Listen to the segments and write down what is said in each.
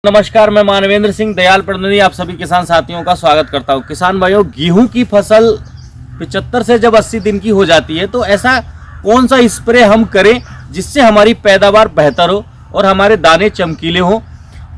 नमस्कार, मैं मानवेंद्र सिंह दयाल प्रतिनिधि आप सभी किसान साथियों का स्वागत करता हूं। किसान भाइयों, गेहूं की फसल 75 से जब 80 दिन की हो जाती है तो ऐसा कौन सा स्प्रे हम करें जिससे हमारी पैदावार बेहतर हो और हमारे दाने चमकीले हों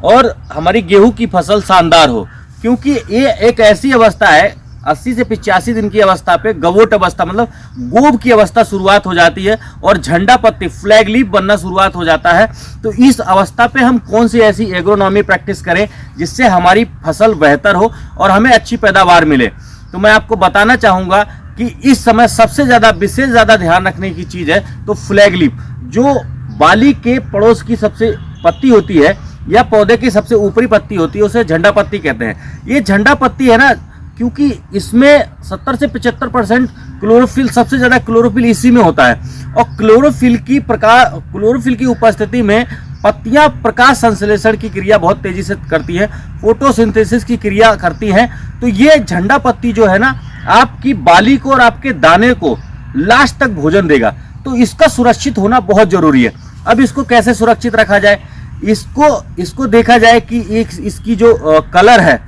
और हमारी गेहूं की फसल शानदार हो। क्योंकि ये एक ऐसी अवस्था है 80 से 85 दिन की अवस्था पे गवोट अवस्था मतलब गोब की अवस्था शुरुआत हो जाती है और झंडा पत्ती फ्लैग लीफ बनना शुरुआत हो जाता है। तो इस अवस्था पे हम कौन सी ऐसी एग्रोनॉमी प्रैक्टिस करें जिससे हमारी फसल बेहतर हो और हमें अच्छी पैदावार मिले। तो मैं आपको बताना चाहूँगा कि इस समय सबसे ज़्यादा विशेष ज़्यादा ध्यान रखने की चीज़ है तो फ्लैग लीफ, जो बाली के पड़ोस की सबसे पत्ती होती है या पौधे की सबसे ऊपरी पत्ती होती है उसे झंडा पत्ती कहते हैं। ये झंडा पत्ती है ना, क्योंकि इसमें 70 से 75% क्लोरोफिल, सबसे ज़्यादा क्लोरोफिल इसी में होता है और क्लोरोफिल की उपस्थिति में पत्तियां प्रकाश संश्लेषण की क्रिया बहुत तेजी से करती है, फोटोसिंथेसिस की क्रिया करती हैं। तो ये झंडा पत्ती जो है ना, आपकी बाली को और आपके दाने को लास्ट तक भोजन देगा। तो इसका सुरक्षित होना बहुत जरूरी है। अब इसको कैसे सुरक्षित रखा जाए, इसको देखा जाए कि इसकी जो कलर है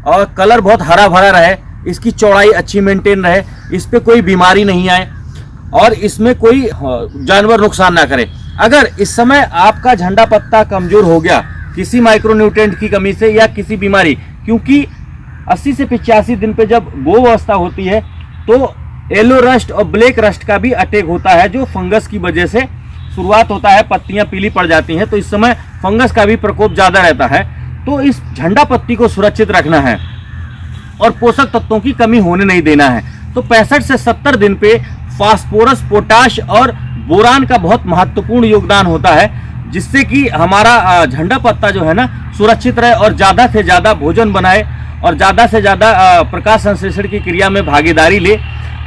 और कलर बहुत हरा भरा रहे, इसकी चौड़ाई अच्छी मेंटेन रहे, इस पे कोई बीमारी नहीं आए और इसमें कोई जानवर नुकसान ना करे। अगर इस समय आपका झंडा पत्ता कमजोर हो गया किसी माइक्रोन्यूट्रिएंट की कमी से या किसी बीमारी, क्योंकि 80 से 85 दिन पे जब गोब अवस्था होती है तो येलो रस्ट और ब्लैक रस्ट का भी अटैक होता है, जो फंगस की वजह से शुरुआत होता है, पत्तियां पीली पड़ जाती हैं। तो इस समय फंगस का भी प्रकोप ज़्यादा रहता है। तो इस झंडा पत्ती को सुरक्षित रखना है और पोषक तत्वों की कमी होने नहीं देना है। तो 65 से 70 दिन पे फास्फोरस, पोटाश और बोरान का बहुत महत्वपूर्ण योगदान होता है, जिससे कि हमारा झंडा पत्ता जो है ना सुरक्षित रहे और ज़्यादा से ज़्यादा भोजन बनाए और ज़्यादा से ज़्यादा प्रकाश संश्लेषण की क्रिया में भागीदारी ले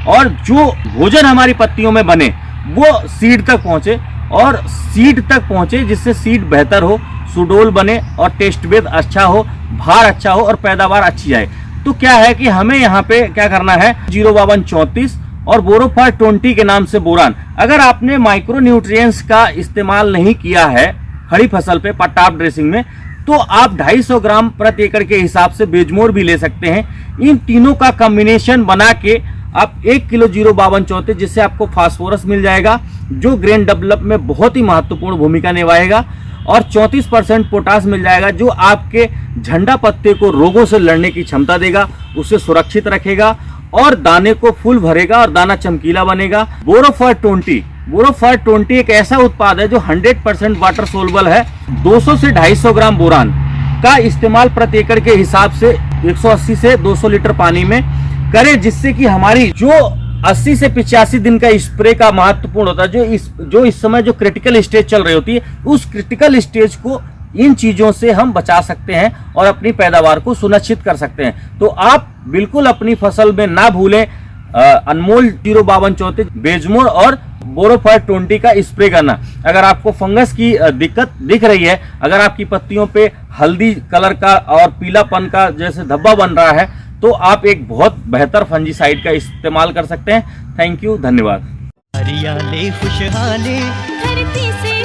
और जो भोजन हमारी पत्तियों में बने वो सीड तक पहुँचे और सीड तक पहुँचे जिससे सीड बेहतर हो, सुडोल बने और टेस्ट वेद अच्छा हो, भार अच्छा हो और पैदावार अच्छी आए। तो क्या है कि हमें यहाँ पे क्या करना है, 05234 और बोरोफायर 20 के नाम से बोरान। अगर आपने माइक्रो न्यूट्रिएंट्स का इस्तेमाल नहीं किया है खड़ी फसल पे टॉप ड्रेसिंग में, तो आप 250 ग्राम प्रति एकड़ के हिसाब से बेजमोर भी ले सकते हैं। इन तीनों का कॉम्बिनेशन बना के आप 1 किलो 05234, जिससे आपको फास्फोरस मिल जाएगा जो ग्रेन डेवलप में बहुत ही महत्वपूर्ण भूमिका निभाएगा, और 34% पोटास मिल जाएगा जो आपके झंडा पत्ते को रोगों से लड़ने की क्षमता देगा, उसे सुरक्षित रखेगा और दाने को फूल भरेगा और दाना चमकीला बनेगा। बोरोफायर 20 एक ऐसा उत्पाद है जो 100% वाटर सोल्युबल है। 200 से 250 ग्राम बोरान का इस्तेमाल प्रति एकड़ के हिसाब से 180 से 200 लीटर पानी में करें, जिससे कि हमारी जो 80 से 85 दिन का स्प्रे का महत्वपूर्ण होता है, जो इस समय जो क्रिटिकल स्टेज चल रही होती है, उस क्रिटिकल स्टेज को इन चीज़ों से हम बचा सकते हैं और अपनी पैदावार को सुनिश्चित कर सकते हैं। तो आप बिल्कुल अपनी फसल में ना भूलें अनमोल 05234, बेजमोर और बोरोफायर 20 का स्प्रे करना। अगर आपको फंगस की दिक्कत दिख रही है, अगर आपकी पत्तियों पे हल्दी कलर का और पीलापन का जैसे धब्बा बन रहा है, तो आप एक बहुत बेहतर फंजीसाइड का इस्तेमाल कर सकते हैं। थैंक यू, धन्यवाद। हरियाली खुशहाली धरती से